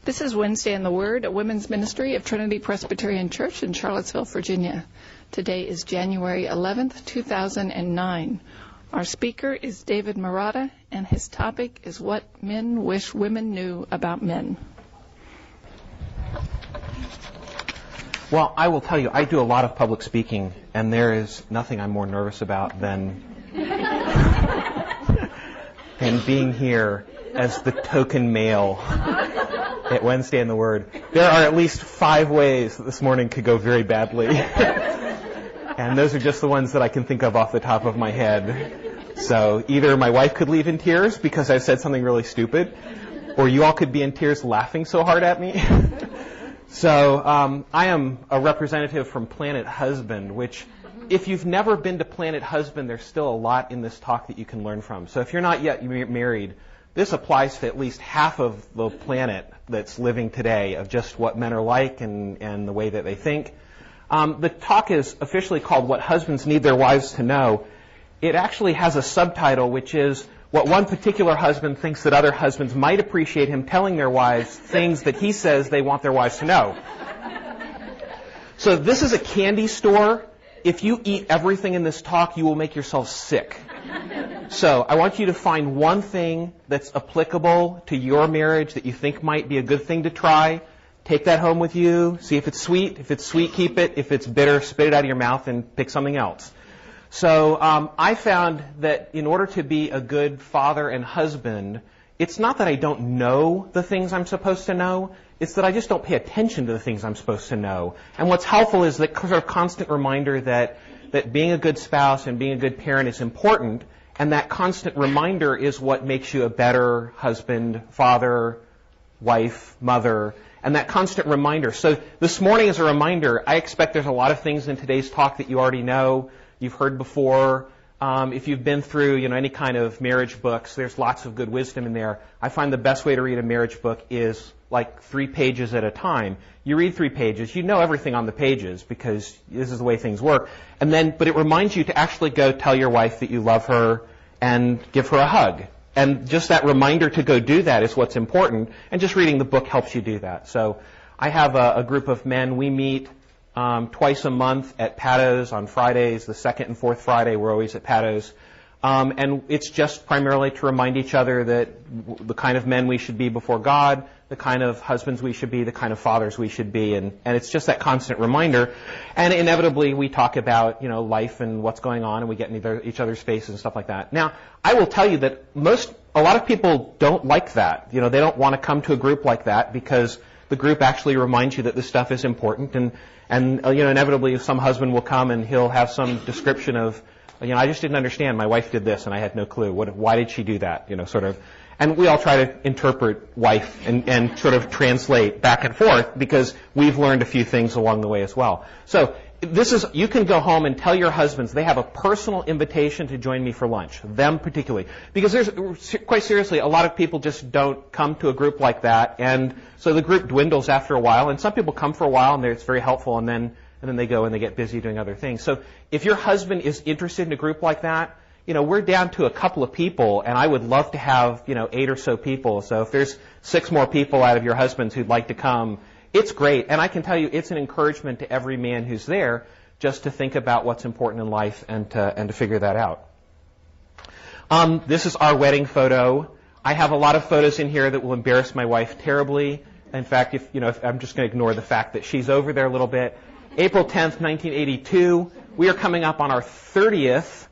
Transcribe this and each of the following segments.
This is Wednesday in the Word, a women's ministry of Trinity Presbyterian Church in Charlottesville, Virginia. Today is January 11th, 2009. Our speaker is David Marotta, and his topic is what men wish women knew about men. Well, I will tell you, I do a lot of public speaking, and there is nothing I'm more nervous about than being here as the token male at Wednesday in the Word. There are at least 5 ways that this morning could go very badly. And those are just the ones that I can think of off the top of my head. So either my wife could leave in tears because I said something really stupid, or you all could be in tears laughing so hard at me. So I am a representative from Planet Husband, which if you've never been to Planet Husband, there's still a lot in this talk that you can learn from. So if you're not yet married, this applies to at least half of the planet that's living today of just what men are like and the way that they think. The talk is officially called What Husbands Need Their Wives to Know. It actually has a subtitle, which is what one particular husband thinks that other husbands might appreciate him telling their wives, things that he says they want their wives to know. So this is a candy store. If you eat everything in this talk, you will make yourself sick. So I want you to find one thing that's applicable to your marriage that you think might be a good thing to try. Take that home with you. See if it's sweet. If it's sweet, keep it. If it's bitter, spit it out of your mouth and pick something else. So I found that in order to be a good father and husband, it's not that I don't know the things I'm supposed to know. It's that I just don't pay attention to the things I'm supposed to know. And what's helpful is that sort of constant reminder that being a good spouse and being a good parent is important. And that constant reminder is what makes you a better husband, father, wife, mother. And that constant reminder. So this morning is a reminder. I expect there's a lot of things in today's talk that you already know, you've heard before. If you've been through, any kind of marriage books, there's lots of good wisdom in there. I find the best way to read a marriage book is like 3 pages at a time. You read 3 pages, you know everything on the pages because this is the way things work. But it reminds you to actually go tell your wife that you love her and give her a hug. And just that reminder to go do that is what's important. And just reading the book helps you do that. So I have a group of men. We meet twice a month at Paddo's on Fridays. The second and fourth Friday, we're always at Paddo's. And it's just primarily to remind each other that the kind of men we should be before God, the kind of husbands we should be, the kind of fathers we should be. And it's just that constant reminder. And inevitably, we talk about, life and what's going on, and we get in each other's faces and stuff like that. Now, I will tell you that a lot of people don't like that. They don't want to come to a group like that because the group actually reminds you that this stuff is important. And inevitably, some husband will come and he'll have some description of, I just didn't understand. My wife did this, and I had no clue. Why did she do that? Sort of. And we all try to interpret wife and sort of translate back and forth because we've learned a few things along the way as well. So you can go home and tell your husbands they have a personal invitation to join me for lunch, them particularly. Because quite seriously, a lot of people just don't come to a group like that. And so the group dwindles after a while. And some people come for a while, and it's very helpful, and then they go and they get busy doing other things. So if your husband is interested in a group like that, we're down to a couple of people, and I would love to have, 8 or so people. So if there's 6 more people out of your husbands who'd like to come, it's great. And I can tell you it's an encouragement to every man who's there just to think about what's important in life and to figure that out. This is our wedding photo. I have a lot of photos in here that will embarrass my wife terribly. In fact, if I'm just going to ignore the fact that she's over there a little bit. April 10th, 1982. We are coming up on our 30th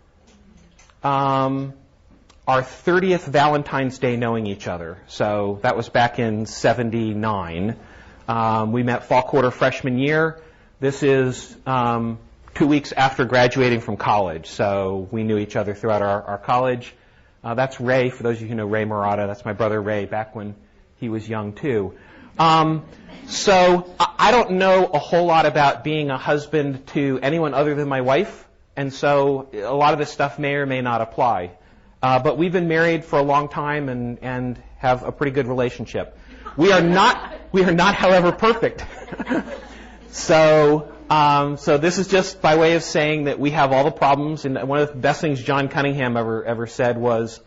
Valentine's Day knowing each other. So that was back in 79. We met fall quarter freshman year. This is 2 weeks after graduating from college. So we knew each other throughout our college. That's Ray, for those of you who know Ray Marotta. That's my brother Ray back when he was young too. So I don't know a whole lot about being a husband to anyone other than my wife. And so a lot of this stuff may or may not apply. But we've been married for a long time and have a pretty good relationship. We are not, however, perfect. So this is just by way of saying that we have all the problems. And one of the best things John Cunningham ever said was,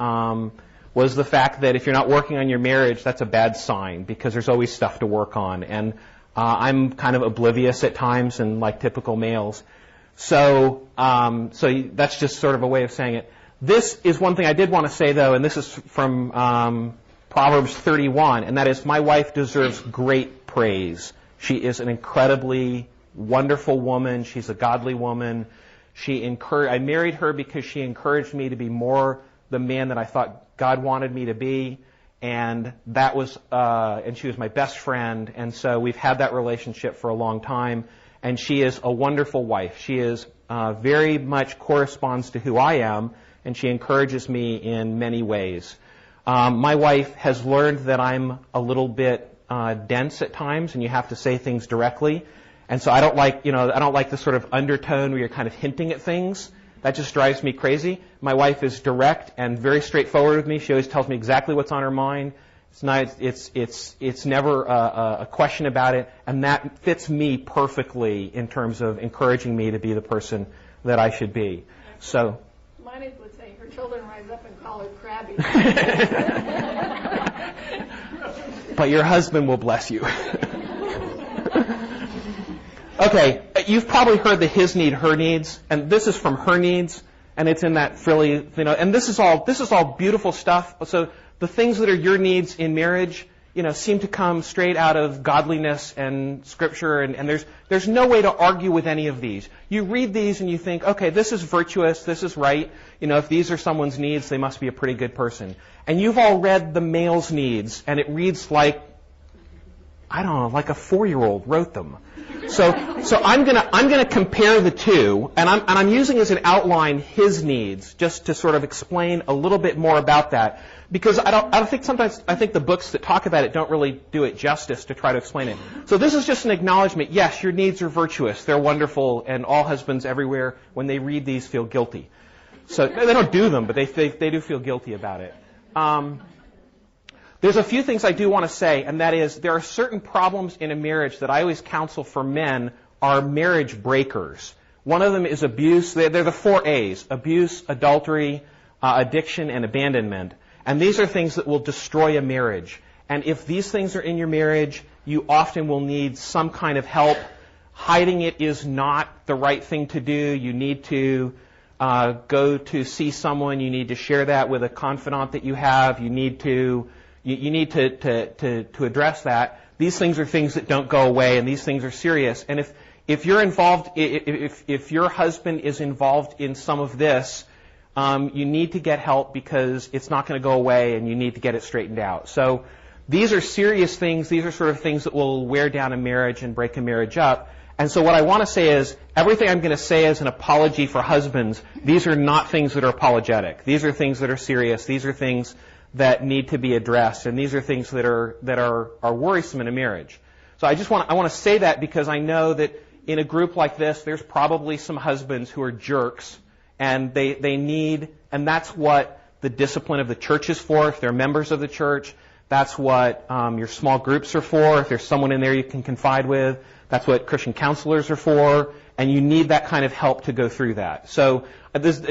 was the fact that if you're not working on your marriage, that's a bad sign because there's always stuff to work on. And I'm kind of oblivious at times and like typical males. So that's just sort of a way of saying it. This is one thing I did want to say, though, and this is from Proverbs 31, and that is, my wife deserves great praise. She is an incredibly wonderful woman. She's a godly woman. I married her because she encouraged me to be more the man that I thought God wanted me to be, and that was, and she was my best friend, and so we've had that relationship for a long time, and she is a wonderful wife. She is very much corresponds to who I am, and she encourages me in many ways. My wife has learned that I'm a little bit dense at times, and you have to say things directly. And so I don't like the sort of undertone where you're kind of hinting at things. That just drives me crazy. My wife is direct and very straightforward with me. She always tells me exactly what's on her mind. It's never a question about it, and that fits me perfectly in terms of encouraging me to be the person that I should be. So. Mine would say her children rise up and call her crabby. But your husband will bless you. Okay, you've probably heard the his need, her needs, and this is from her needs, and it's in that frilly, and this is all beautiful stuff. So the things that are your needs in marriage, seem to come straight out of godliness and Scripture, and there's no way to argue with any of these. You read these and you think, okay, this is virtuous, this is right. If these are someone's needs, they must be a pretty good person. And you've all read the male's needs, and it reads like, I don't know, like a 4-year-old wrote them. So I'm gonna compare the two, and I'm using as an outline his needs, just to sort of explain a little bit more about that. Because I think the books that talk about it don't really do it justice to try to explain it. So this is just an acknowledgement. Yes, your needs are virtuous. They're wonderful, and all husbands everywhere, when they read these, feel guilty. So they don't do them, but they do feel guilty about it. There's a few things I do want to say, and that is there are certain problems in a marriage that I always counsel for men are marriage breakers. One of them is abuse. They're the 4 A's: abuse, adultery, addiction, and abandonment. And these are things that will destroy a marriage. And if these things are in your marriage, you often will need some kind of help. Hiding it is not the right thing to do. You need to go to see someone. You need to share that with a confidant that you have. You need to address that. These things are things that don't go away, and these things are serious. And if you're involved, if your husband is involved in some of this, you need to get help because it's not going to go away, and you need to get it straightened out. So these are serious things. These are sort of things that will wear down a marriage and break a marriage up. And so what I want to say is, everything I'm going to say is an apology for husbands. These are not things that are apologetic. These are things that are serious. These are things that need to be addressed, and these are things that are worrisome in a marriage. So I want to say that because I know that in a group like this, there's probably some husbands who are jerks, and they need, and that's what the discipline of the church is for. If they're members of the church, that's what your small groups are for. If there's someone in there you can confide with, that's what Christian counselors are for, and you need that kind of help to go through that. So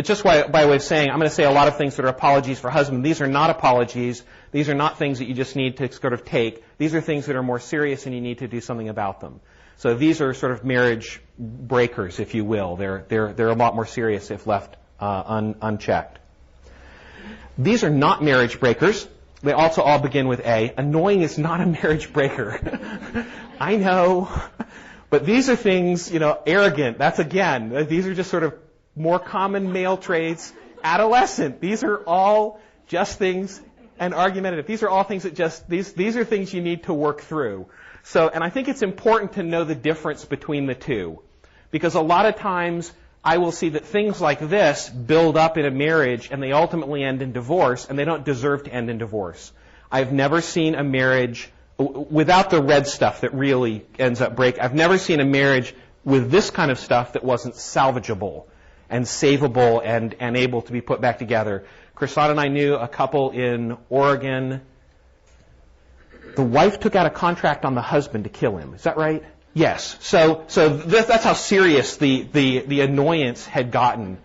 just by way of saying, I'm going to say a lot of things that are apologies for husbands. These are not apologies. These are not things that you just need to sort of take. These are things that are more serious, and you need to do something about them. So these are sort of marriage breakers, if you will. They're a lot more serious if left unchecked. These are not marriage breakers. They also all begin with A. Annoying is not a marriage breaker. I know. But these are things, arrogant. These are just sort of more common male traits. Adolescent. These are all just things, and argumentative. These are all things that these are things you need to work through. So, and I think it's important to know the difference between the two. Because a lot of times I will see that things like this build up in a marriage and they ultimately end in divorce, and they don't deserve to end in divorce. I've never seen a marriage without the red stuff that really ends up break. I've never seen a marriage with this kind of stuff that wasn't salvageable and savable and able to be put back together. Chrisanne and I knew a couple in Oregon. The wife took out a contract on the husband to kill him. Is that right? Yes. So that's how serious the annoyance had gotten.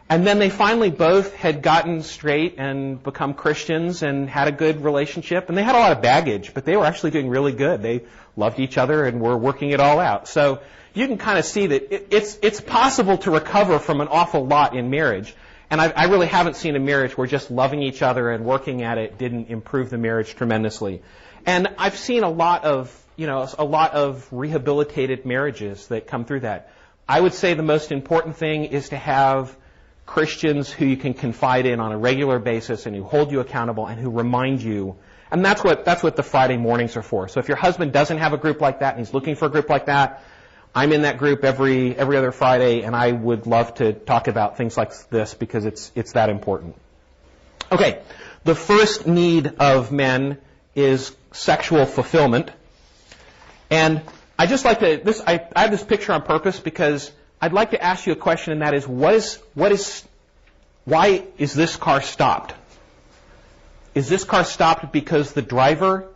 And then they finally both had gotten straight and become Christians and had a good relationship. And they had a lot of baggage, but they were actually doing really good. They loved each other and were working it all out. So you can kind of see that it's possible to recover from an awful lot in marriage. And I really haven't seen a marriage where just loving each other and working at it didn't improve the marriage tremendously. And I've seen a lot of rehabilitated marriages that come through that. I would say the most important thing is to have Christians who you can confide in on a regular basis and who hold you accountable and who remind you. And that's what the Friday mornings are for. So if your husband doesn't have a group like that and he's looking for a group like that, I'm in that group every other Friday, and I would love to talk about things like this because it's that important. Okay, the first need of men is sexual fulfillment. And I just like to, I have this picture on purpose because I'd like to ask you a question, and that is, why is this car stopped? Is this car stopped because the driver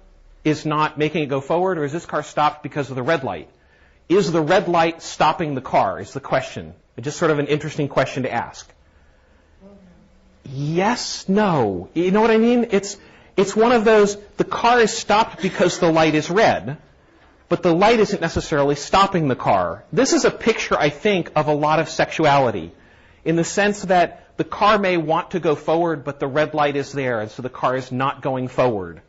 is not making it go forward, or is this car stopped because of the red light? Is the red light stopping the car, is the question. It's just sort of an interesting question to ask. Yes, no. You know what I mean? It's one of those, the car is stopped because the light is red, but the light isn't necessarily stopping the car. This is a picture, I think, of a lot of sexuality, in the sense that the car may want to go forward, but the red light is there, and so the car is not going forward.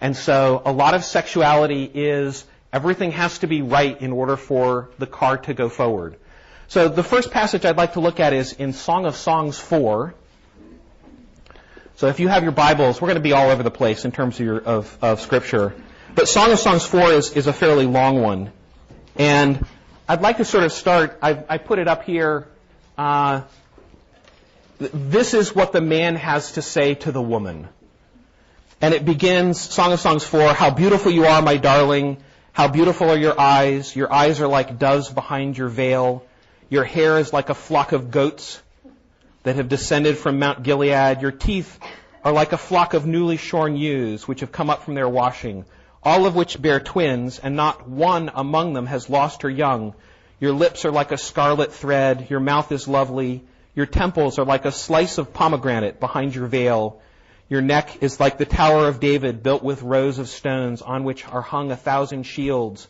And so a lot of sexuality is everything has to be right in order for the car to go forward. So the first passage I'd like to look at is in Song of Songs 4. So if you have your Bibles, we're going to be all over the place in terms of Scripture. But Song of Songs 4 is a fairly long one. And I'd like to sort of start, I put it up here. This is what the man has to say to the woman. And it begins, Song of Songs 4, "How beautiful you are, my darling. How beautiful are your eyes. Your eyes are like doves behind your veil. Your hair is like a flock of goats that have descended from Mount Gilead. Your teeth are like a flock of newly shorn ewes which have come up from their washing, all of which bear twins, and not one among them has lost her young. Your lips are like a scarlet thread. Your mouth is lovely. Your temples are like a slice of pomegranate behind your veil. Your neck is like the Tower of David, built with rows of stones, on which are hung 1,000 shields,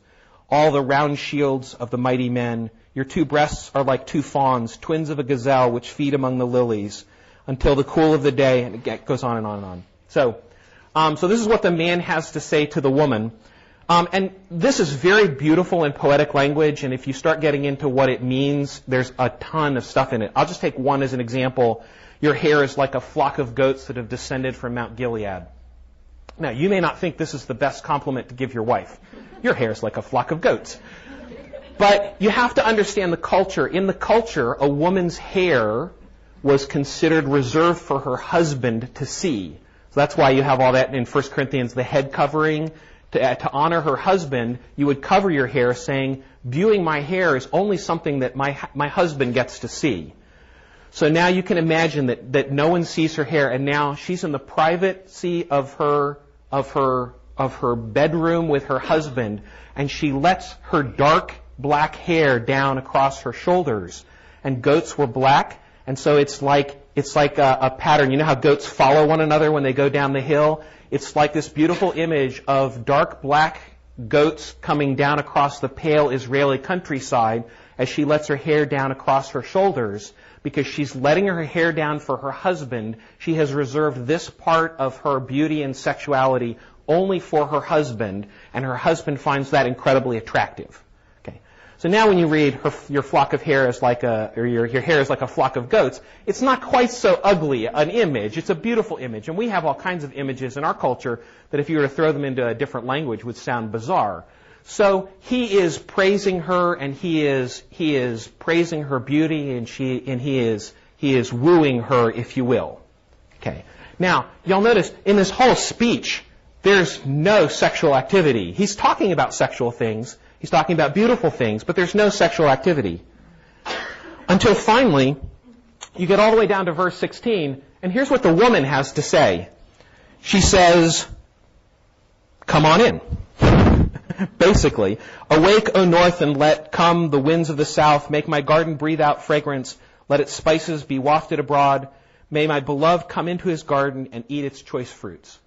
all the round shields of the mighty men. Your two breasts are like two fawns, twins of a gazelle, which feed among the lilies, until the cool of the day," and it goes on and on and on. So this is what the man has to say to the woman. And this is very beautiful and poetic language, and if you start getting into what it means, there's a ton of stuff in it. I'll just take one as an example. Your hair is like a flock of goats that have descended from Mount Gilead. Now, you may not think this is the best compliment to give your wife. Your hair is like a flock of goats. But you have to understand the culture. In the culture, a woman's hair was considered reserved for her husband to see. So that's why you have all that in 1 Corinthians, the head covering. To honor her husband, you would cover your hair, saying, "Viewing my hair is only something that my husband gets to see." So now you can imagine that no one sees her hair, and now she's in the privacy of her bedroom with her husband, and she lets her dark black hair down across her shoulders. And goats were black, and so it's like a pattern. You know how goats follow one another when they go down the hill? It's like this beautiful image of dark black goats coming down across the pale Israeli countryside as she lets her hair down across her shoulders. Because she's letting her hair down for her husband, she has reserved this part of her beauty and sexuality only for her husband, and her husband finds that incredibly attractive. Okay. So now when you read your flock of hair is like your hair is like a flock of goats, it's not quite so ugly an image. It's a beautiful image, and we have all kinds of images in our culture that if you were to throw them into a different language would sound bizarre. So he is praising her, and he is praising her beauty, and he is wooing her, if you will. Okay. Now, y'all notice in this whole speech, there's no sexual activity. He's talking about sexual things. He's talking about beautiful things, but there's no sexual activity. Until finally, you get all the way down to verse 16, and here's what the woman has to say. She says, "Come on in." Basically, "Awake, O north, and let come the winds of the south. Make my garden breathe out fragrance. Let its spices be wafted abroad. May my beloved come into his garden and eat its choice fruits.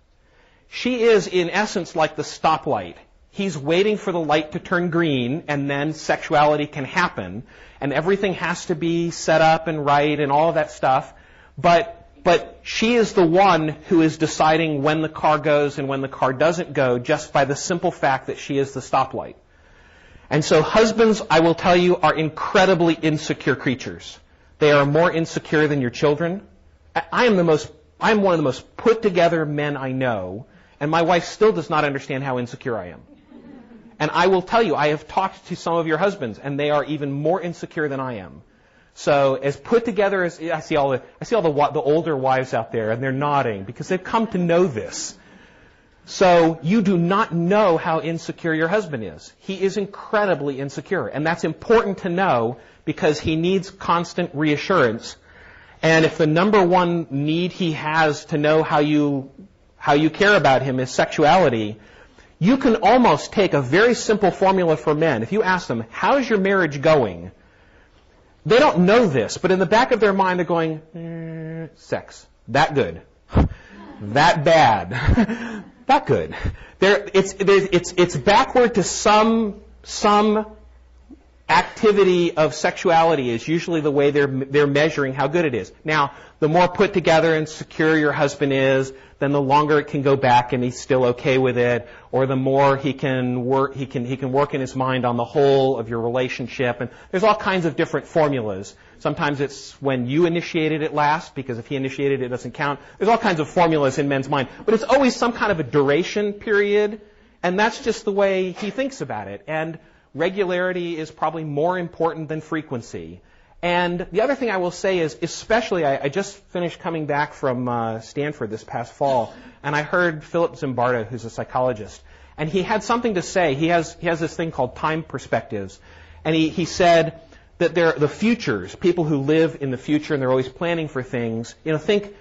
She is, in essence, like the stoplight. He's waiting for the light to turn green, and then sexuality can happen, and everything has to be set up and right and all of that stuff. But she is the one who is deciding when the car goes and when the car doesn't go, just by the simple fact that she is the stoplight. And so husbands, I will tell you, are incredibly insecure creatures. They are more insecure than your children. I am one of the most put together men I know, and my wife still does not understand how insecure I am. And I will tell you, I have talked to some of your husbands, and they are even more insecure than I am. So as put together as I see all the older wives out there, and they're nodding because they've come to know this. So you do not know how insecure your husband is. He is incredibly insecure, and that's important to know because he needs constant reassurance. And if the number one need he has to know how you care about him is sexuality, you can almost take a very simple formula for men. If you ask them, how's your marriage going? They don't know this, but in the back of their mind they're going, sex. That good. That bad. That good. It's backward to some activity of sexuality is usually the way they're measuring how good it is. Now, the more put together and secure your husband is, then the longer it can go back and he's still okay with it, or the more he can work in his mind on the whole of your relationship. And there's all kinds of different formulas. Sometimes it's when you initiated it last, because if he initiated it, it doesn't count. There's all kinds of formulas in men's mind. But it's always some kind of a duration period, and that's just the way he thinks about it. And regularity is probably more important than frequency. And the other thing I will say is, especially, I just finished coming back from Stanford this past fall, and I heard Philip Zimbardo, who's a psychologist, and he had something to say. He has this thing called time perspectives, and he said that the futures, people who live in the future and they're always planning for things, think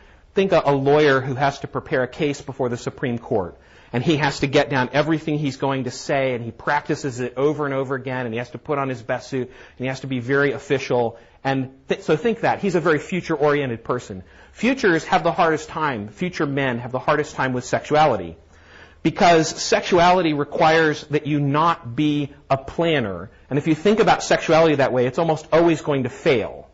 a lawyer who has to prepare a case before the Supreme Court. And he has to get down everything he's going to say, and he practices it over and over again, and he has to put on his best suit, and he has to be very official. And so think that. He's a very future-oriented person. Futures have the hardest time. Future men have the hardest time with sexuality. Because sexuality requires that you not be a planner. And if you think about sexuality that way, it's almost always going to fail.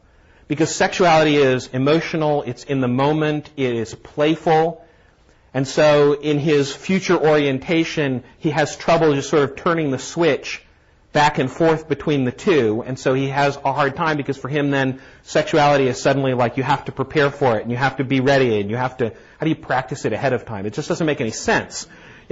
Because sexuality is emotional, it's in the moment, it is playful. And so in his future orientation, he has trouble just sort of turning the switch back and forth between the two. And so he has a hard time because for him then sexuality is suddenly like you have to prepare for it and you have to be ready and you have to, how do you practice it ahead of time? It just doesn't make any sense.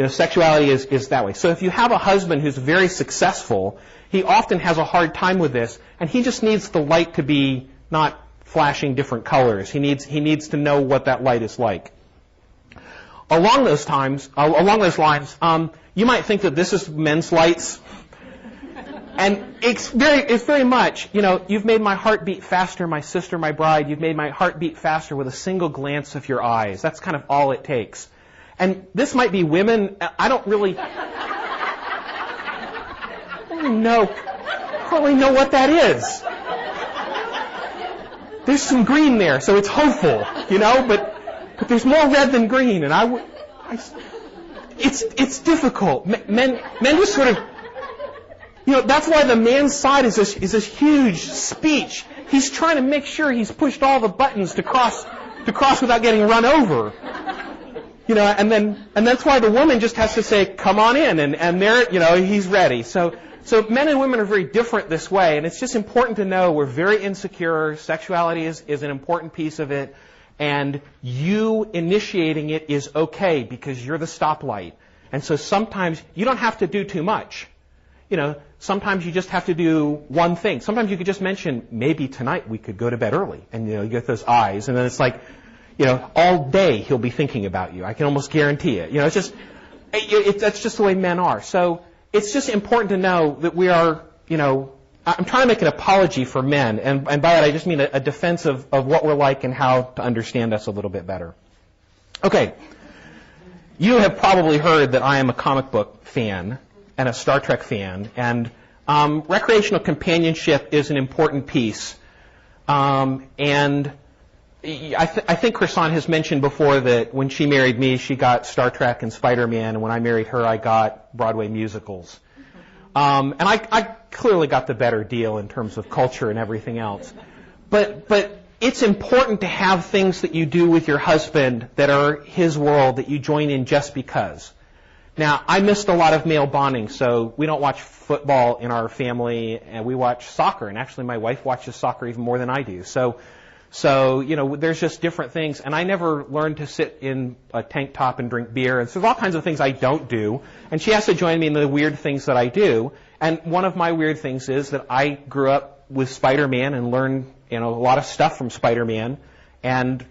Sexuality is that way. So if you have a husband who's very successful, he often has a hard time with this, and he just needs the light to be not flashing different colors. He needs to know what that light is like. Along those lines, you might think that this is men's lights, and it's very much, you've made my heart beat faster, my sister, my bride. You've made my heart beat faster with a single glance of your eyes. That's kind of all it takes. And this might be women. I don't really know what that is. There's some green there, so it's hopeful, but there's more red than green, and it's difficult. Men just sort of, that's why the man's side is this huge speech. He's trying to make sure he's pushed all the buttons to cross without getting run over. And that's why the woman just has to say, "Come on in," and there, he's ready. So men and women are very different this way, and it's just important to know we're very insecure. Sexuality is an important piece of it. And you initiating it is okay because you're the stoplight. And so sometimes you don't have to do too much. Sometimes you just have to do one thing. Sometimes you could just mention, maybe tonight we could go to bed early. And, you get those eyes. And then it's like, all day he'll be thinking about you. I can almost guarantee it. That's just the way men are. So it's just important to know that we are, I'm trying to make an apology for men, and by that I just mean a defense of what we're like and how to understand us a little bit better. Okay, you have probably heard that I am a comic book fan and a Star Trek fan, and recreational companionship is an important piece And I think Chrisan has mentioned before that when she married me, she got Star Trek and Spider-Man, and when I married her, I got Broadway musicals. And I clearly got the better deal in terms of culture and everything else. But it's important to have things that you do with your husband that are his world that you join in just because. Now, I missed a lot of male bonding, so we don't watch football in our family, and we watch soccer. And actually, my wife watches soccer even more than I do. So there's just different things. And I never learned to sit in a tank top and drink beer. And so there's all kinds of things I don't do. And she has to join me in the weird things that I do. And one of my weird things is that I grew up with Spider-Man and learned, a lot of stuff from Spider-Man, and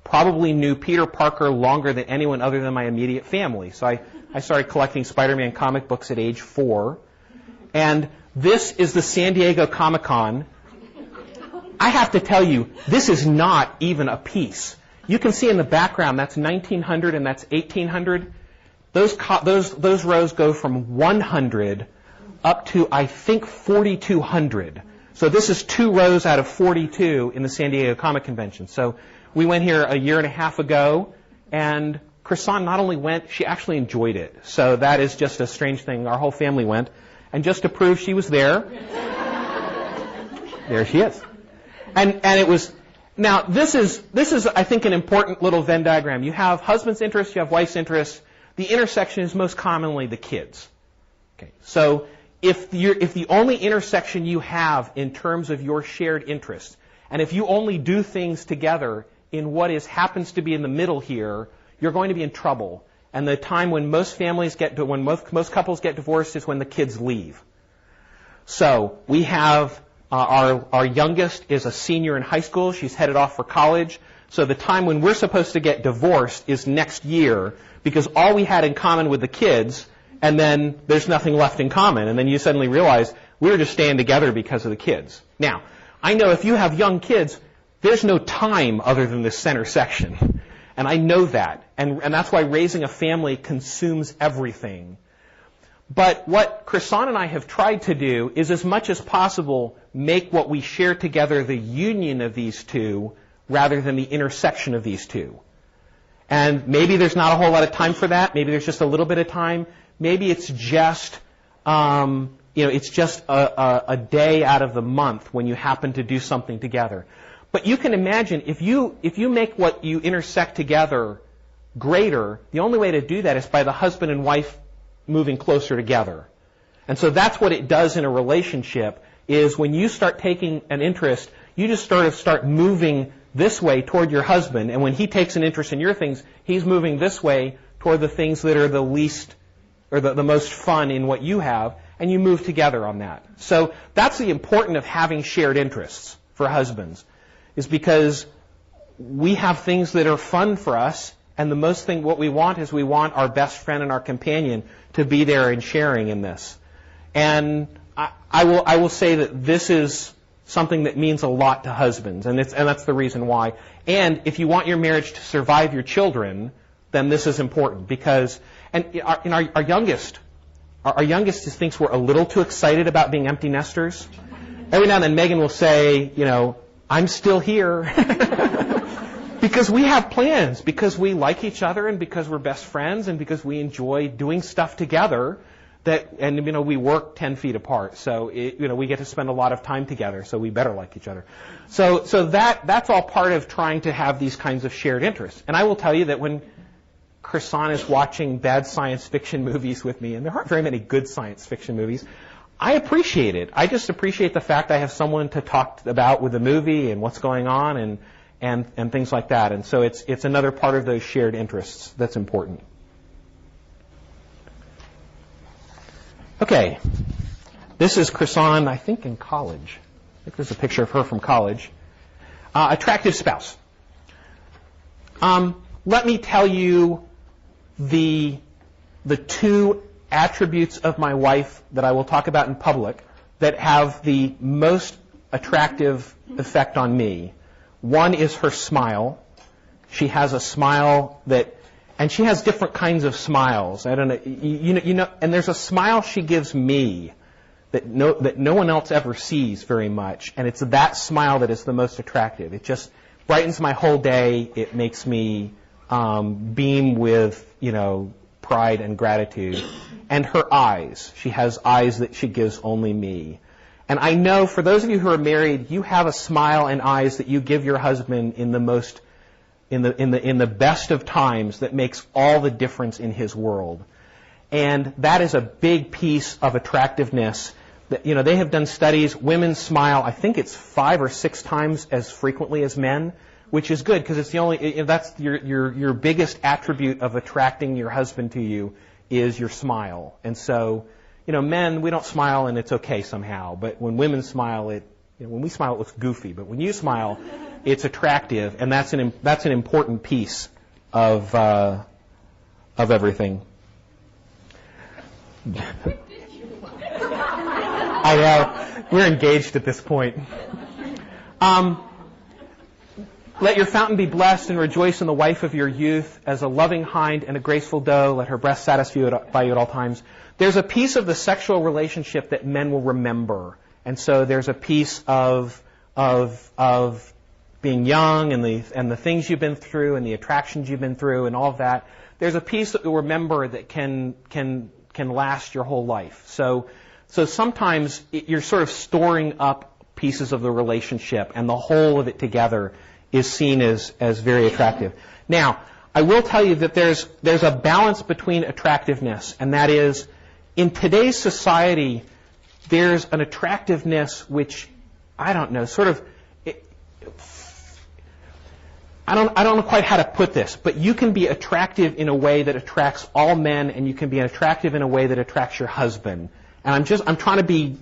probably knew Peter Parker longer than anyone other than my immediate family. So I started collecting Spider-Man comic books at age 4. And this is the San Diego Comic-Con. I have to tell you, this is not even a piece. You can see in the background, that's 1900 and that's 1800. Those rows go from 100 up to, I think, 4200. So this is 2 rows out of 42 in the San Diego Comic Convention. So we went here a year and a half ago, and Chrisan not only went, she actually enjoyed it. So that is just a strange thing. Our whole family went. And just to prove she was there, there she is. And it was, now this is I think an important little Venn diagram. You have husband's interests, you have wife's interests. The intersection is most commonly the kids. Okay. So if the only intersection you have in terms of your shared interests, and if you only do things together in what happens to be in the middle here, you're going to be in trouble. And the time when most couples get divorced is when the kids leave. So we have our youngest is a senior in high school. She's headed off for college. So the time when we're supposed to get divorced is next year, because all we had in common with the kids, and then there's nothing left in common. And then you suddenly realize we were just staying together because of the kids. Now, I know if you have young kids, there's no time other than this center section. And I know that. And that's why raising a family consumes everything. But what Chrisan and I have tried to do is, as much as possible, make what we share together the union of these two rather than the intersection of these two. And maybe there's not a whole lot of time for that. Maybe there's just a little bit of time. Maybe it's just, it's just a day out of the month when you happen to do something together. But you can imagine, if you make what you intersect together greater, the only way to do that is by the husband and wife moving closer together. And so that's what it does in a relationship, is when you start taking an interest, you just start moving this way toward your husband, and when he takes an interest in your things, he's moving this way toward the things that are the least, or the most fun in what you have, and you move together on that. So that's the importance of having shared interests for husbands, is because we have things that are fun for us, and the most thing, what we want is we want our best friend and our companion to be there and sharing in this. And I will say that this is something that means a lot to husbands, and that's the reason why. And if you want your marriage to survive your children, then this is important, because our youngest just thinks we're a little too excited about being empty nesters. Every now and then Megan will say, I'm still here. Because we have plans, because we like each other, and because we're best friends, and because we enjoy doing stuff together. We work 10 feet apart, so we get to spend a lot of time together. So we better like each other. So that's all part of trying to have these kinds of shared interests. And I will tell you that when Chrisan is watching bad science fiction movies with me, and there aren't very many good science fiction movies, I appreciate it. I just appreciate the fact I have someone to talk about with the movie and what's going on and things like that. And so it's another part of those shared interests that's important. Okay. This is Chrisan, I think, in college. I think there's a picture of her from college. Attractive spouse. Let me tell you the two attributes of my wife that I will talk about in public that have the most attractive effect on me. One is her smile. She has a smile and she has different kinds of smiles. I don't know, and there's a smile she gives me that no one else ever sees very much. And it's that smile that is the most attractive. It just brightens my whole day. It makes me beam with, pride and gratitude. And her eyes. She has eyes that she gives only me. And I know for those of you who are married, you have a smile and eyes that you give your husband in the best of times that makes all the difference in his world. And that is a big piece of attractiveness. They have done studies. Women smile, I think it's 5 or 6 times as frequently as men, which is good because it's that's your biggest attribute of attracting your husband to you is your smile. And so, men, we don't smile and it's okay somehow. But when women smile, when we smile, it looks goofy. But when you smile, it's attractive, and that's an important piece of everything. I know. We're engaged at this point. Let your fountain be blessed and rejoice in the wife of your youth as a loving hind and a graceful doe. Let her breast satisfy you at all times. There's a piece of the sexual relationship that men will remember. And so there's a piece of being young and the things you've been through and the attractions you've been through and all of that. There's a piece that you'll remember that can last your whole life. So sometimes you're sort of storing up pieces of the relationship, and the whole of it together is seen as very attractive. Now, I will tell you that there's a balance between attractiveness, and that is, in today's society, there's an attractiveness which, I don't know, I don't know quite how to put this, but you can be attractive in a way that attracts all men, and you can be attractive in a way that attracts your husband. And I'm trying to be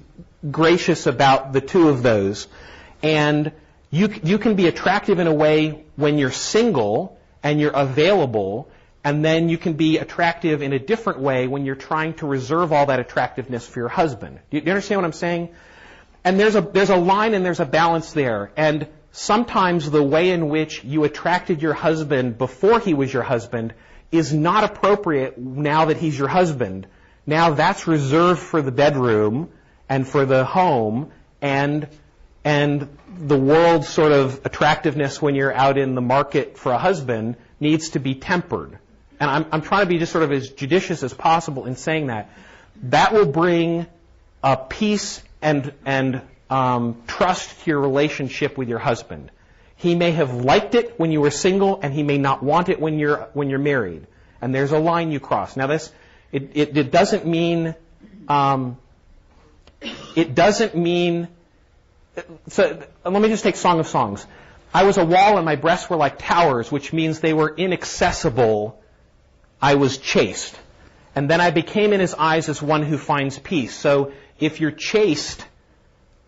gracious about the two of those. And you can be attractive in a way when you're single and you're available, and then you can be attractive in a different way when you're trying to reserve all that attractiveness for your husband. Do you understand what I'm saying? And there's a line and there's a balance there. And sometimes the way in which you attracted your husband before he was your husband is not appropriate now that he's your husband. Now that's reserved for the bedroom and for the home, and the world's sort of attractiveness when you're out in the market for a husband needs to be tempered. And I'm trying to be just sort of as judicious as possible in saying that. That will bring a peace and trust to your relationship with your husband. He may have liked it when you were single, and he may not want it when you're married. And there's a line you cross. Now it doesn't mean so let me just take Song of Songs. I was a wall and my breasts were like towers, which means they were inaccessible. I was chaste. And then I became in his eyes as one who finds peace. So if you're chaste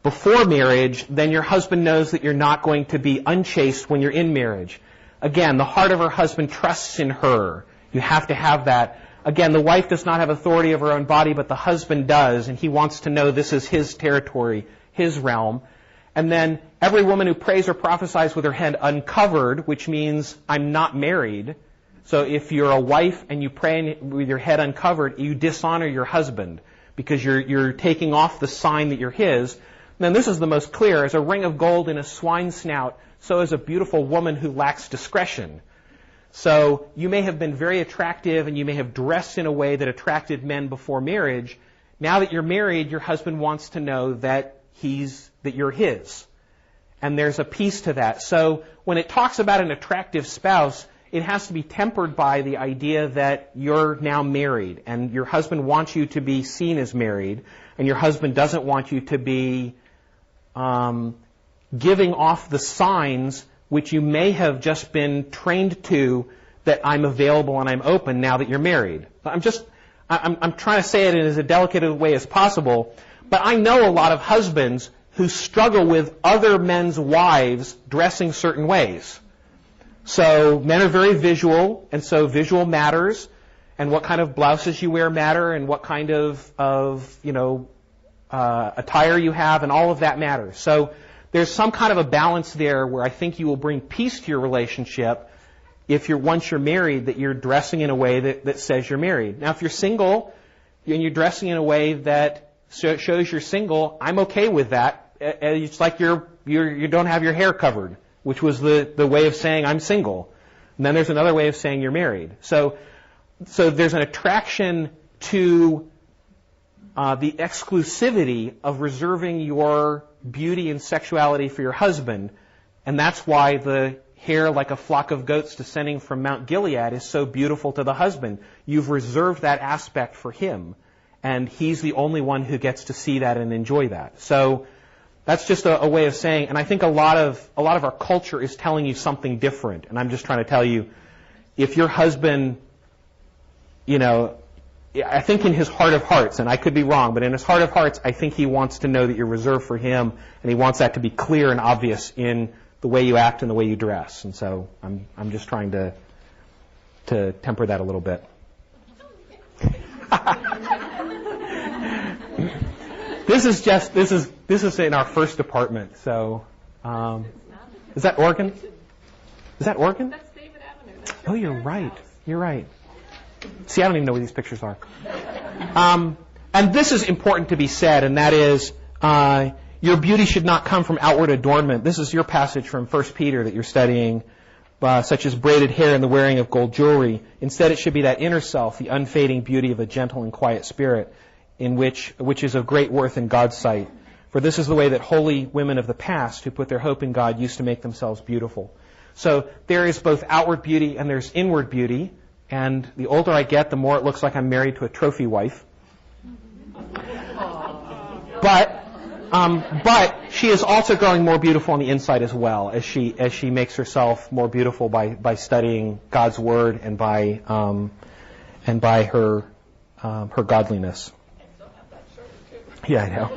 before marriage, then your husband knows that you're not going to be unchaste when you're in marriage. Again, the heart of her husband trusts in her. You have to have that. Again, the wife does not have authority of her own body, but the husband does, and he wants to know this is his territory, his realm. And then every woman who prays or prophesies with her head uncovered, which means I'm not married. So if you're a wife and you pray with your head uncovered, you dishonor your husband because you're taking off the sign that you're his. And then this is the most clear. As a ring of gold in a swine's snout, so is a beautiful woman who lacks discretion. So you may have been very attractive and you may have dressed in a way that attracted men before marriage. Now that you're married, your husband wants to know that you're his. And there's a piece to that. So when it talks about an attractive spouse, it has to be tempered by the idea that you're now married and your husband wants you to be seen as married, and your husband doesn't want you to be giving off the signs which you may have just been trained to, that I'm available and I'm open now that you're married. I'm trying to say it in as a delicate a way as possible, but I know a lot of husbands who struggle with other men's wives dressing certain ways. So men are very visual, and so visual matters, and what kind of blouses you wear matter, and what kind of attire you have, and all of that matters. So there's some kind of a balance there where I think you will bring peace to your relationship if once you're married, that you're dressing in a way that says you're married. Now, if you're single and you're dressing in a way that shows you're single, I'm okay with that. It's like you don't have your hair covered, which was the way of saying I'm single. And then there's another way of saying you're married. So there's an attraction to the exclusivity of reserving your beauty and sexuality for your husband. And that's why the hair like a flock of goats descending from Mount Gilead is so beautiful to the husband. You've reserved that aspect for him. And he's the only one who gets to see that and enjoy that. So that's just a way of saying, and I think a lot of our culture is telling you something different. And I'm just trying to tell you, if your husband, I think in his heart of hearts, and I could be wrong, but in his heart of hearts, I think he wants to know that you're reserved for him, and he wants that to be clear and obvious in the way you act and the way you dress. And so I'm just trying to temper that a little bit. This is in our first apartment. So, is that Oregon? Is that Oregon? That's David Avenue. Oh, you're right. You're right. See, I don't even know what these pictures are. And this is important to be said, and that is, your beauty should not come from outward adornment. This is your passage from 1 Peter that you're studying, such as braided hair and the wearing of gold jewelry. Instead, it should be that inner self, the unfading beauty of a gentle and quiet spirit, which is of great worth in God's sight. For this is the way that holy women of the past who put their hope in God used to make themselves beautiful. So there is both outward beauty and there's inward beauty. And the older I get, the more it looks like I'm married to a trophy wife. But she is also growing more beautiful on the inside as well, as she makes herself more beautiful by studying God's word and by her godliness. Yeah, I know.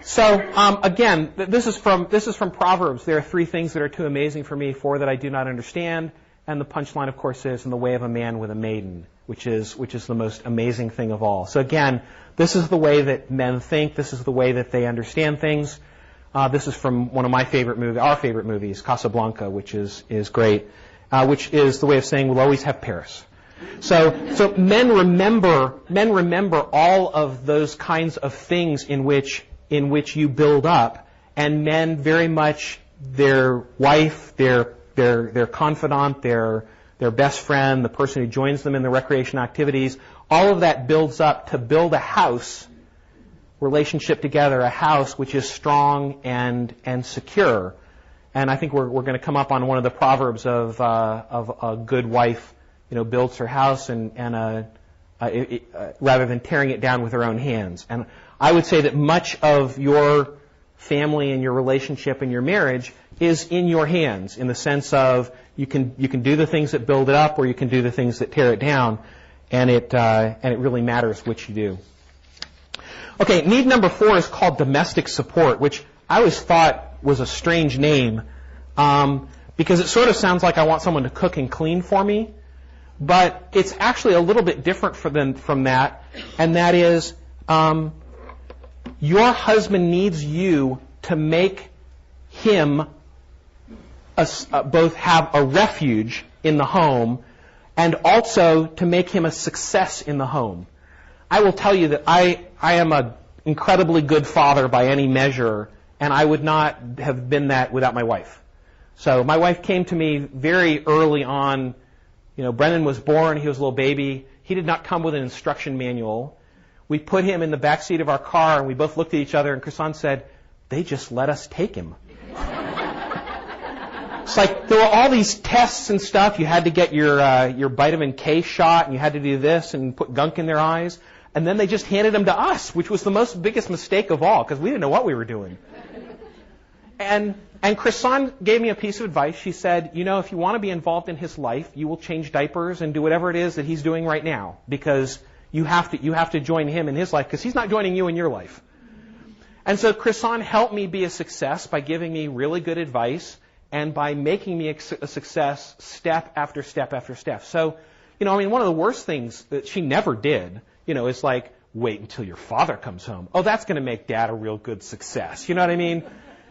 So again, this is from Proverbs. There are 3 things that are too amazing for me, 4 that I do not understand, and the punchline, of course, is in the way of a man with a maiden, which is the most amazing thing of all. So again, this is the way that men think. This is the way that they understand things. This is from one of my favorite movies, our favorite movies, Casablanca, which is great, which is the way of saying we'll always have Paris. So men remember all of those kinds of things in which you build up, and men very much their wife, their confidant, their best friend, the person who joins them in the recreation activities, all of that builds up to build a house, relationship together, a house which is strong and secure. And I think we're going to come up on one of the proverbs of a good wife, builds her house and rather than tearing it down with her own hands. And I would say that much of your family and your relationship and your marriage is in your hands, in the sense of you can do the things that build it up, or you can do the things that tear it down, and it really matters which you do. Okay, need number 4 is called domestic support, which I always thought was a strange name because it sort of sounds like I want someone to cook and clean for me. But it's actually a little bit different from that, and that is your husband needs you to make him both have a refuge in the home and also to make him a success in the home. I will tell you that I am an incredibly good father by any measure, and I would not have been that without my wife. So my wife came to me very early on. Brendan was born, he was a little baby. He did not come with an instruction manual. We put him in the back seat of our car, and we both looked at each other, and Chrisan said, "They just let us take him." It's like there were all these tests and stuff. You had to get your vitamin K shot, and you had to do this and put gunk in their eyes. And then they just handed him to us, which was the biggest mistake of all, because we didn't know what we were doing. And Chrisan gave me a piece of advice. She said, if you want to be involved in his life, you will change diapers and do whatever it is that he's doing right now, because you have to join him in his life, because he's not joining you in your life. And so Chrisan helped me be a success by giving me really good advice and by making me a success step after step after step. So, one of the worst things that she never did, is like, wait until your father comes home. Oh, that's going to make Dad a real good success. You know what I mean?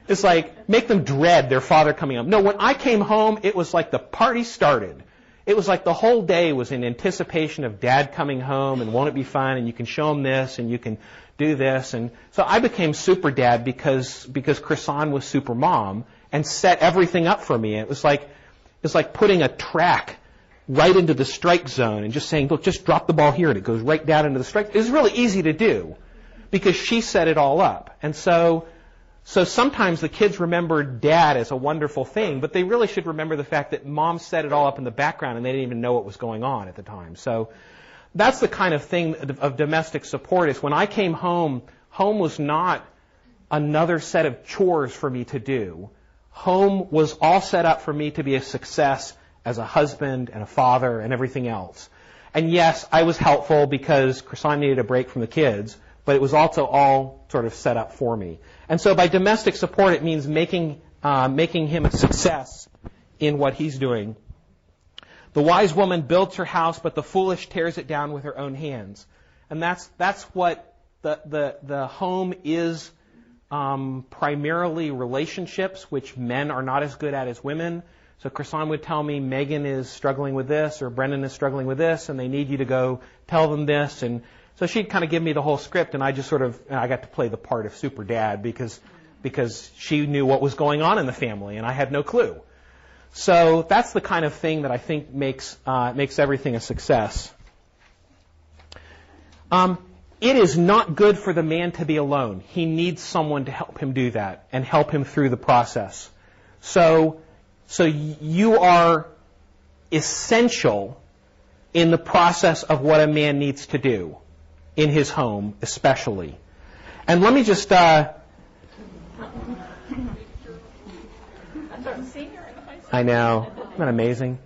It's like, make them dread their father coming home. No, when I came home, it was like the party started. it was like the whole day was in anticipation of Dad coming home and won't it be fun and you can show him this and you can do this. And so I became super dad because Chrisan was super mom and set everything up for me. It was like putting a track right into the strike zone and just saying, look, just drop the ball here and it goes right down into the strike. It was really easy to do because she set it all up. And so sometimes the kids remember Dad as a wonderful thing, but they really should remember the fact that Mom set it all up in the background and they didn't even know what was going on at the time. So that's the kind of thing of domestic support is when I came home, home was not another set of chores for me to do. Home was all set up for me to be a success as a husband and a father and everything else. And yes, I was helpful because Chrisan needed a break from the kids, but it was also all sort of set up for me. And so by domestic support, it means making him a success in what he's doing. The wise woman builds her house, but the foolish tears it down with her own hands. And that's what the home is, primarily relationships, which men are not as good at as women. So Chrisan would tell me Megan is struggling with this or Brendan is struggling with this and they need you to go tell them this. And so she'd kind of give me the whole script and I just I got to play the part of super dad because she knew what was going on in the family and I had no clue. So that's the kind of thing that I think makes everything a success. It is not good for the man to be alone. He needs someone to help him do that and help him through the process. So you are essential in the process of what a man needs to do in his home, especially. And let me just I know. Isn't that amazing?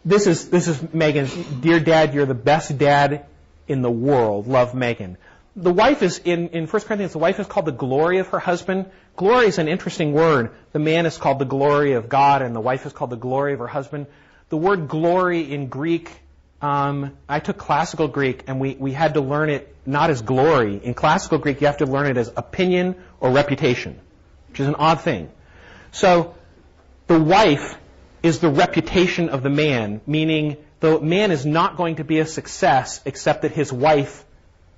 This is Megan's. Dear Dad, you're the best dad in the world. Love, Megan. The wife is, in 1 Corinthians, the wife is called the glory of her husband. Glory is an interesting word. The man is called the glory of God, and the wife is called the glory of her husband. The word glory in Greek, I took classical Greek, and we had to learn it not as glory. In classical Greek, you have to learn it as opinion or reputation, which is an odd thing. So the wife is the reputation of the man, meaning the man is not going to be a success except that his wife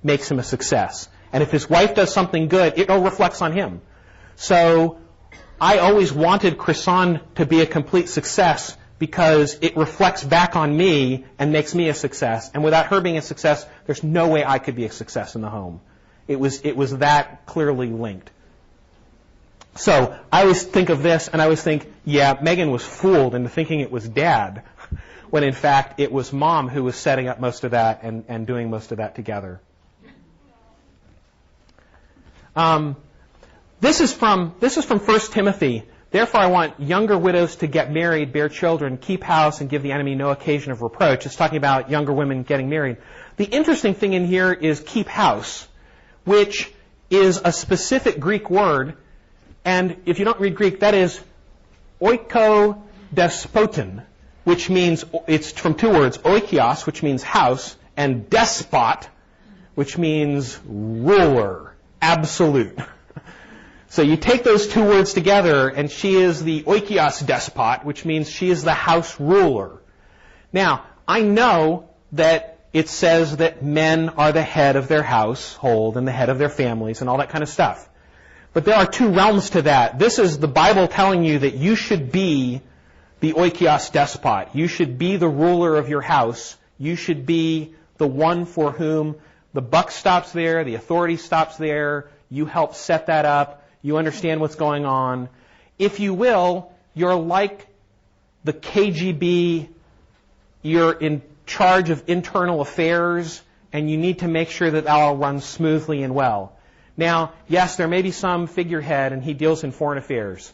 makes him a success. And if his wife does something good, it all reflects on him. So I always wanted Chrisan to be a complete success because it reflects back on me and makes me a success. And without her being a success, there's no way I could be a success in the home. It was that clearly linked. So I always think of this and I always think, yeah, Megan was fooled into thinking it was Dad, when in fact it was Mom who was setting up most of that and doing most of that together. This is from 1 Timothy. Therefore I want younger widows to get married, bear children, keep house, and give the enemy no occasion of reproach. It's talking about younger women getting married. The interesting thing in here is keep house, which is a specific Greek word. And if you don't read Greek, that is oikodespotin, which means, it's from two words, oikios, which means house, and despot, which means ruler, absolute. So you take those two words together, and she is the oikios despot, which means she is the house ruler. Now, I know that it says that men are the head of their household and the head of their families and all that kind of stuff. But there are two realms to that. This is the Bible telling you that you should be the oikios despot. You should be the ruler of your house. You should be the one for whom the buck stops there, the authority stops there. You help set that up. You understand what's going on. If you will, you're like the KGB. You're in charge of internal affairs, and you need to make sure that all runs smoothly and well. Now, yes, there may be some figurehead, and he deals in foreign affairs.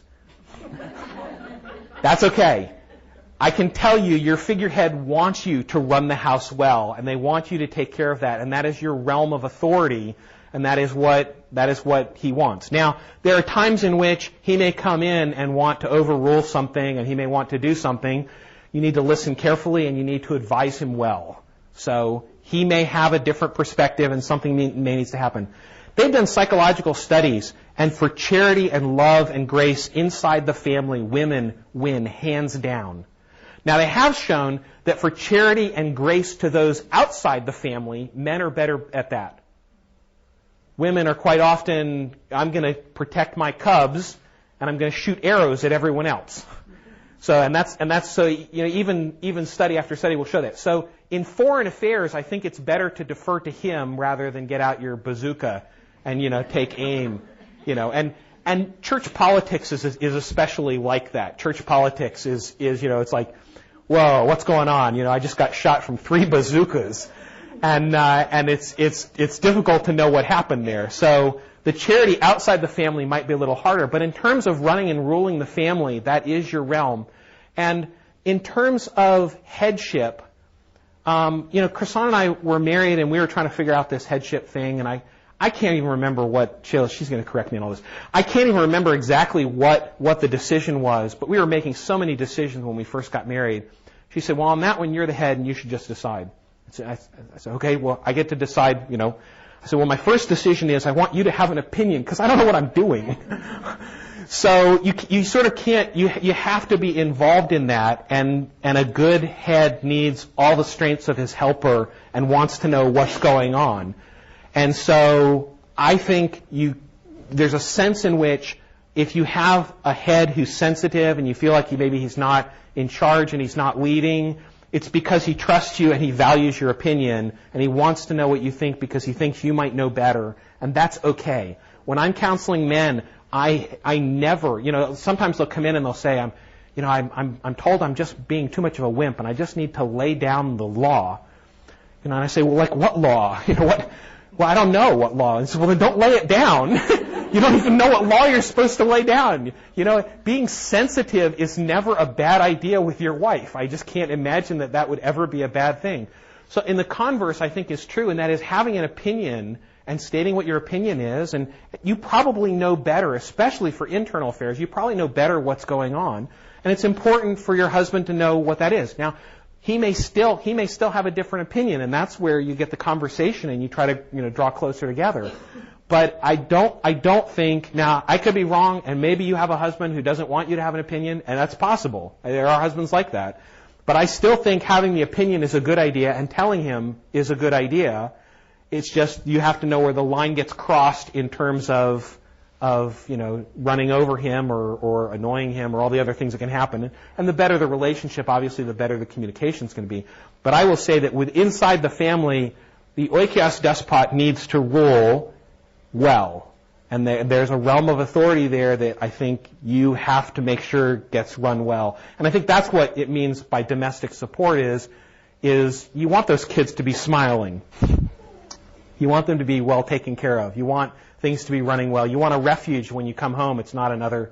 That's okay. I can tell you your figurehead wants you to run the house well, and they want you to take care of that, and that is your realm of authority, and that is what he wants. Now, there are times in which he may come in and want to overrule something, and he may want to do something. You need to listen carefully, and you need to advise him well. So he may have a different perspective, and something may needs to happen. They've done psychological studies, and for charity and love and grace inside the family, women win hands down. Now, they have shown that for charity and grace to those outside the family, men are better at that. Women are quite often, I'm going to protect my cubs, and I'm going to shoot arrows at everyone else. So, and that's so, even study after study will show that. So, in foreign affairs, I think it's better to defer to him rather than get out your bazooka and, take aim, and church politics is especially like that. Church politics is, it's like, whoa, what's going on? I just got shot from 3 bazookas. And it's difficult to know what happened there. So the charity outside the family might be a little harder, but in terms of running and ruling the family, that is your realm. And in terms of headship, Kristan and I were married and we were trying to figure out this headship thing, and I can't even remember what, she's going to correct me on all this. I can't even remember exactly what the decision was, but we were making so many decisions when we first got married. She said, well, on that one, you're the head and you should just decide. I said, okay, well, I get to decide, I said, well, my first decision is I want you to have an opinion because I don't know what I'm doing. So you sort of can't, you have to be involved in that, and a good head needs all the strengths of his helper and wants to know what's going on. And so I think there's a sense in which if you have a head who's sensitive and you feel like maybe he's not in charge and he's not leading, it's because he trusts you and he values your opinion and he wants to know what you think because he thinks you might know better, and that's okay. When I'm counseling men, I never, sometimes they'll come in and they'll say, I'm told I'm just being too much of a wimp and I just need to lay down the law. And I say, well, like what law? Well, I don't know what law. And so, well, then don't lay it down. You don't even know what law you're supposed to lay down. Being sensitive is never a bad idea with your wife. I just can't imagine that would ever be a bad thing. So in the converse, I think is true, and that is having an opinion and stating what your opinion is, and you probably know better, especially for internal affairs, you probably know better what's going on, and it's important for your husband to know what that is. Now, he may still have a different opinion, and that's where you get the conversation and you try to draw closer together. But I don't think, now I could be wrong, and maybe you have a husband who doesn't want you to have an opinion, and that's possible. There are husbands like that. But I still think having the opinion is a good idea and telling him is a good idea. It's just you have to know where the line gets crossed in terms of running over him or annoying him or all the other things that can happen. And the better the relationship, obviously, the better the communication is going to be. But I will say that inside the family, the oikios despot needs to rule well. And there's a realm of authority there that I think you have to make sure gets run well. And I think that's what it means by domestic support is you want those kids to be smiling. You want them to be well taken care of. You want things to be running well. You want a refuge when you come home. It's not another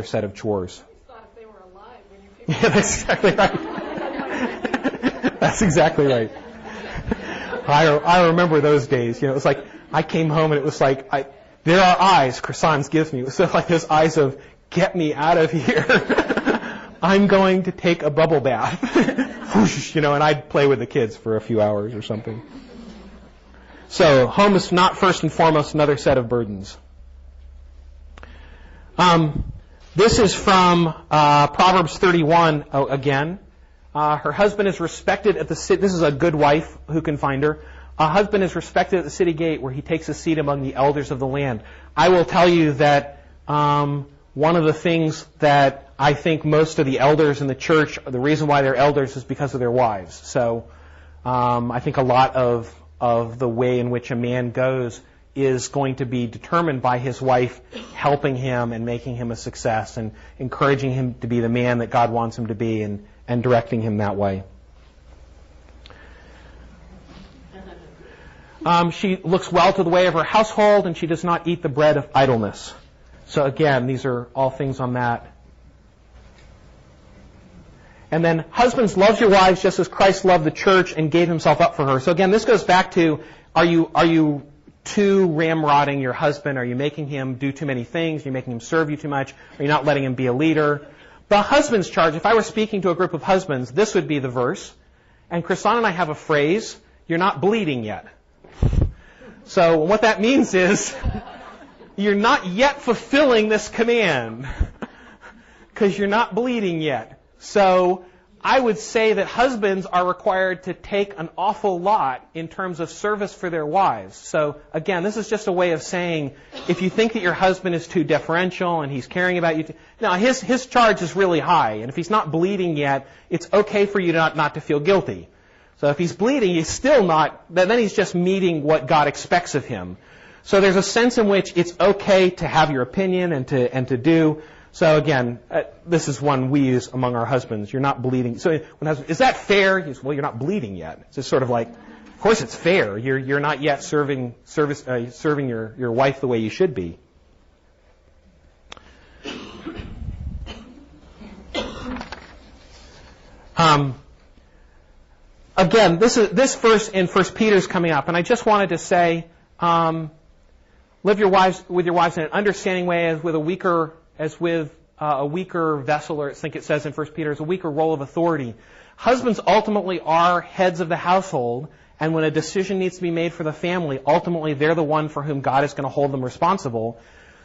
set of chores. I thought if they were alive when you picked Yeah, that's exactly right. That's exactly right. I remember those days. It was like I came home and it was like there are eyes Croissants gives me. It was like those eyes of get me out of here. I'm going to take a bubble bath. Whoosh, and I'd play with the kids for a few hours or something. So, home is not first and foremost another set of burdens. This is from Proverbs 31 again. Her husband is respected at the city. This is a good wife who can find her. A husband is respected at the city gate where he takes a seat among the elders of the land. I will tell you that one of the things that I think most of the elders in the church, the reason why they're elders is because of their wives. So I think a lot of the way in which a man goes is going to be determined by his wife helping him and making him a success and encouraging him to be the man that God wants him to be and directing him that way. She looks well to the way of her household, and she does not eat the bread of idleness. So again, these are all things on that. And then, husbands, love your wives just as Christ loved the church and gave himself up for her. So again, this goes back to, are you too ramrodding your husband? Are you making him do too many things? Are you making him serve you too much? Are you not letting him be a leader? The husband's charge, if I were speaking to a group of husbands, this would be the verse. And Kristan and I have a phrase, you're not bleeding yet. So what that means is you're not yet fulfilling this command because you're not bleeding yet. So I would say that husbands are required to take an awful lot in terms of service for their wives. So again, this is just a way of saying if you think that your husband is too deferential and he's caring about you, now his charge is really high, and if he's not bleeding yet, it's okay for you not to feel guilty. So if he's bleeding, he's still not, then he's just meeting what God expects of him. So there's a sense in which it's okay to have your opinion and to do. So again, this is one we use among our husbands. You're not bleeding. So when husband, is that fair? He says, well, you're not bleeding yet. It's just sort of like, of course it's fair. You're not yet serving your wife the way you should be. Again, this verse in 1 Peter is coming up, and I just wanted to say, live with your wives in an understanding way, as with a weaker vessel, or I think it says in 1 Peter, as a weaker role of authority. Husbands ultimately are heads of the household, and when a decision needs to be made for the family, ultimately they're the one for whom God is going to hold them responsible.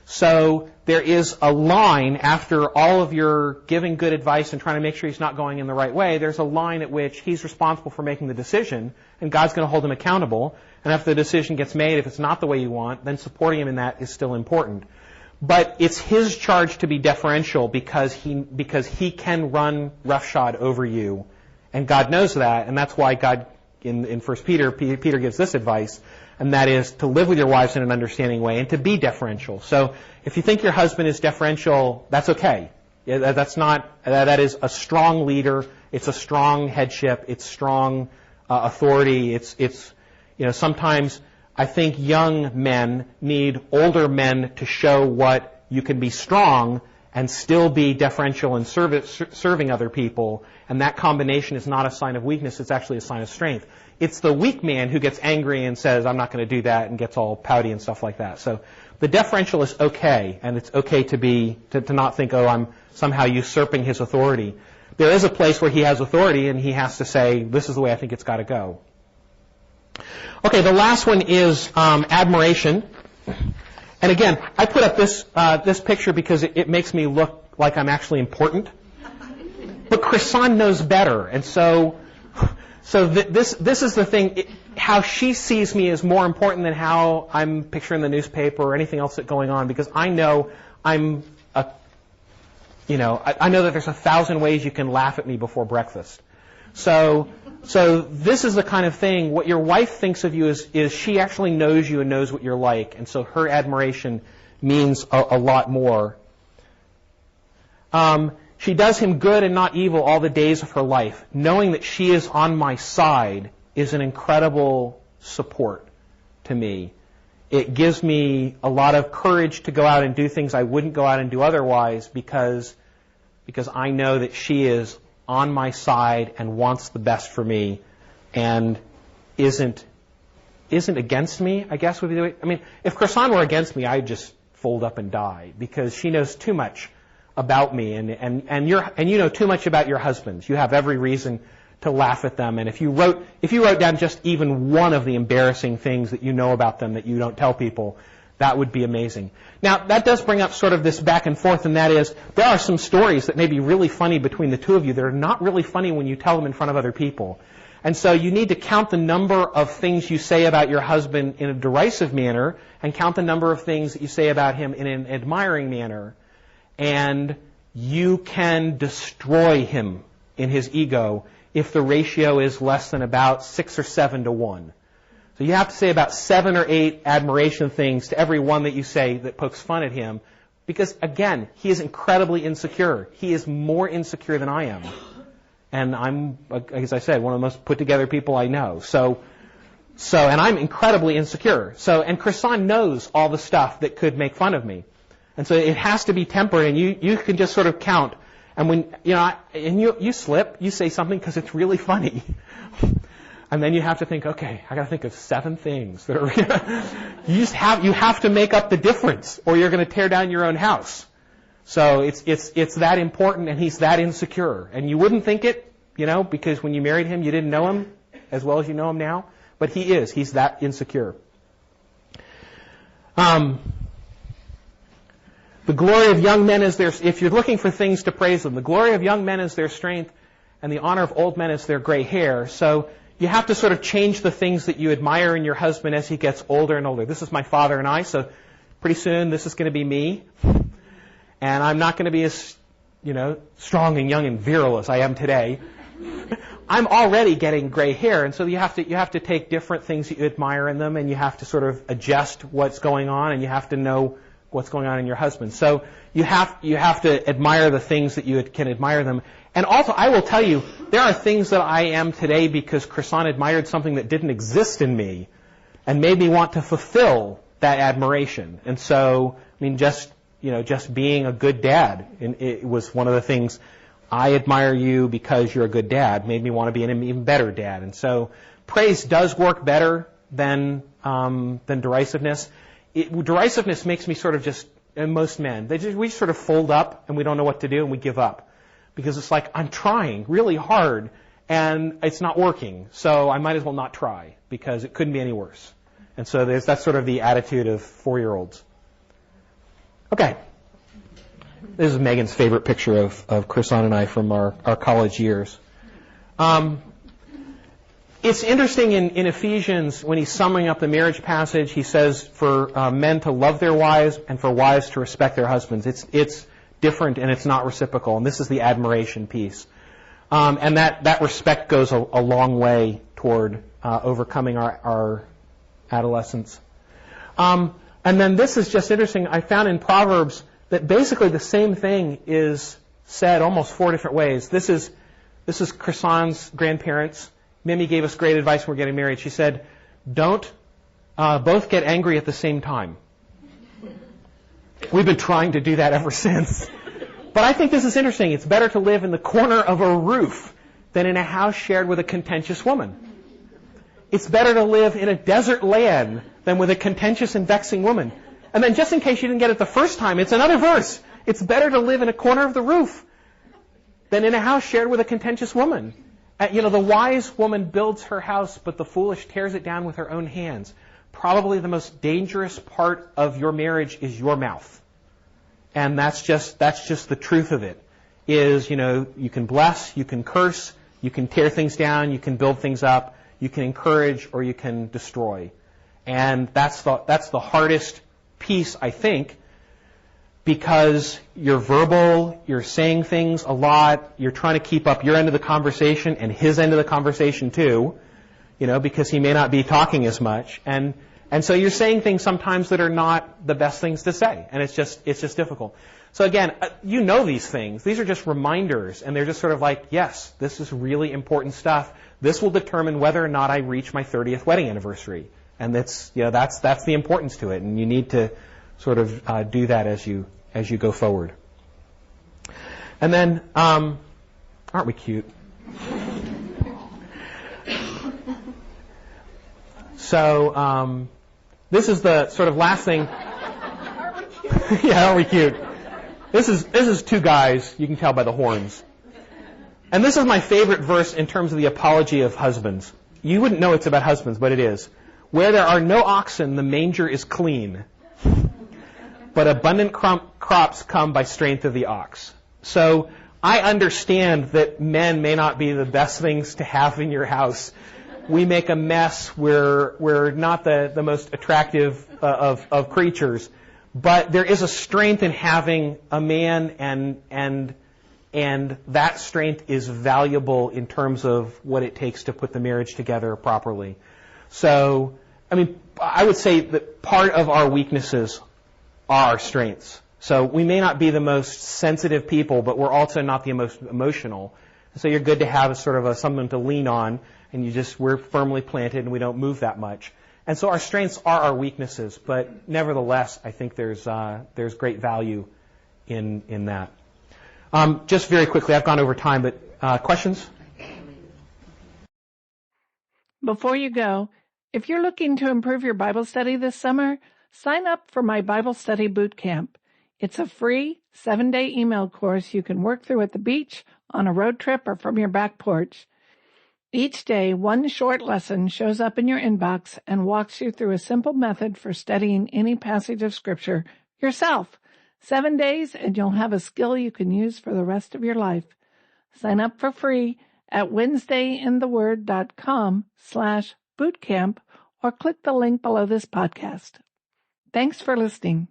So there is a line after all of your giving good advice and trying to make sure he's not going in the right way. There's a line at which he's responsible for making the decision, and God's going to hold him accountable. And after the decision gets made, if it's not the way you want, then supporting him in that is still important. But it's his charge to be deferential because he can run roughshod over you, and God knows that, and that's why God in 1 Peter gives this advice, and that is to live with your wives in an understanding way and to be deferential. So if you think your husband is deferential, that's okay. That is a strong leader. It's a strong headship. It's strong authority. It's sometimes I think young men need older men to show what you can be strong and still be deferential in serving other people. And that combination is not a sign of weakness. It's actually a sign of strength. It's the weak man who gets angry and says, I'm not going to do that, and gets all pouty and stuff like that. So the deferential is okay, and it's okay to not think, oh, I'm somehow usurping his authority. There is a place where he has authority, and he has to say, this is the way I think it's got to go. Okay, the last one is admiration. And again, I put up this picture because it makes me look like I'm actually important. But Chrisan knows better, and so this is the thing. How she sees me is more important than how I'm picturing the newspaper or anything else that's going on, because I know I know that there's 1,000 ways you can laugh at me before breakfast. So this is the kind of thing, what your wife thinks of you is she actually knows you and knows what you're like, and so her admiration means a lot more. She does him good and not evil all the days of her life. Knowing that she is on my side is an incredible support to me. It gives me a lot of courage to go out and do things I wouldn't go out and do otherwise, because I know that she is on my side and wants the best for me and isn't against me, I guess would be the way. I mean, if Chrisan were against me, I'd just fold up and die, because she knows too much about me, and you know too much about your husbands. You have every reason to laugh at them, and if you wrote down just even one of the embarrassing things that you know about them that you don't tell people, that would be amazing. Now, that does bring up sort of this back and forth, and that is, there are some stories that may be really funny between the two of you that are not really funny when you tell them in front of other people. And so you need to count the number of things you say about your husband in a derisive manner, and count the number of things that you say about him in an admiring manner. And you can destroy him in his ego if the ratio is less than about 6 or 7 to 1. So you have to say about 7 or 8 admiration things to every one that you say that pokes fun at him, because, again, he is incredibly insecure. He is more insecure than I am. And I'm, as I said, one of the most put-together people I know. And I'm incredibly insecure. And Chrisan knows all the stuff that could make fun of me. And so it has to be tempered, and you can just sort of count. And when, you slip, you say something because it's really funny. And then you have to think, okay, I got to think of 7 things that are, you have to make up the difference, or you're going to tear down your own house. So it's that important, and he's that insecure. And you wouldn't think it, because when you married him, you didn't know him as well as you know him now. But he's that insecure. The glory of young men is their, if you're looking for things to praise them, the glory of young men is their strength, and the honor of old men is their gray hair. So you have to sort of change the things that you admire in your husband as he gets older and older. This is my father and I, so pretty soon this is going to be me. And I'm not going to be as, strong and young and virile as I am today. I'm already getting gray hair, and so you have to take different things that you admire in them, and you have to sort of adjust what's going on, and you have to know what's going on in your husband. So you have to admire the things that you can admire them. And also, I will tell you, there are things that I am today because Chrisan admired something that didn't exist in me and made me want to fulfill that admiration. And so, just being a good dad, and it was one of the things. I admire you because you're a good dad, made me want to be an even better dad. And so praise does work better than derisiveness. Derisiveness makes me sort of just, and most men, we sort of fold up and we don't know what to do and we give up. Because it's like, I'm trying really hard and it's not working, so I might as well not try because it couldn't be any worse. And so that's sort of the attitude of 4-year-olds. Okay. This is Megan's favorite picture of Chrisan and I from our college years. It's interesting in Ephesians, when he's summing up the marriage passage, he says for men to love their wives and for wives to respect their husbands. It's different and it's not reciprocal, and this is the admiration piece. And that respect goes a long way toward overcoming our adolescence. And then this is just interesting. I found in Proverbs that basically the same thing is said almost 4 different ways. This is Chrisan's grandparents. Mimi gave us great advice when we were getting married. She said, don't both get angry at the same time. We've been trying to do that ever since. But I think this is interesting. It's better to live in the corner of a roof than in a house shared with a contentious woman. It's better to live in a desert land than with a contentious and vexing woman. And then just in case you didn't get it the first time, it's another verse. It's better to live in a corner of the roof than in a house shared with a contentious woman. The wise woman builds her house, but the foolish tears it down with her own hands. Probably the most dangerous part of your marriage is your mouth. And that's just the truth of it. You can bless, you can curse, you can tear things down, you can build things up, you can encourage, or you can destroy. And that's the hardest piece, I think, because you're verbal, you're saying things a lot, you're trying to keep up your end of the conversation and his end of the conversation too, because he may not be talking as much. And so you're saying things sometimes that are not the best things to say, and it's just difficult. So again, these things. These are just reminders, and they're just sort of like, yes, this is really important stuff. This will determine whether or not I reach my 30th wedding anniversary. And that's the importance to it, and you need to sort of do that as you go forward. And then, aren't we cute? So this is the sort of last thing. Yeah, aren't we cute? This is 2 guys. You can tell by the horns. And this is my favorite verse in terms of the apology of husbands. You wouldn't know it's about husbands, but it is. Where there are no oxen, the manger is clean. But abundant crops come by strength of the ox. So I understand that men may not be the best things to have in your house. We make a mess. We're not the most attractive of creatures. But there is a strength in having a man, and that strength is valuable in terms of what it takes to put the marriage together properly. So, I would say that part of our weaknesses are our strengths. So we may not be the most sensitive people, but we're also not the most emotional. So you're good to have something to lean on, and we're firmly planted and we don't move that much. And so our strengths are our weaknesses, but nevertheless, I think there's great value in that. Just very quickly, I've gone over time, but questions? Before you go, if you're looking to improve your Bible study this summer, sign up for my Bible Study Boot Camp. It's a free 7-day email course you can work through at the beach, on a road trip, or from your back porch. Each day, one short lesson shows up in your inbox and walks you through a simple method for studying any passage of Scripture yourself. 7 days, and you'll have a skill you can use for the rest of your life. Sign up for free at wednesdayintheword.com/bootcamp or click the link below this podcast. Thanks for listening.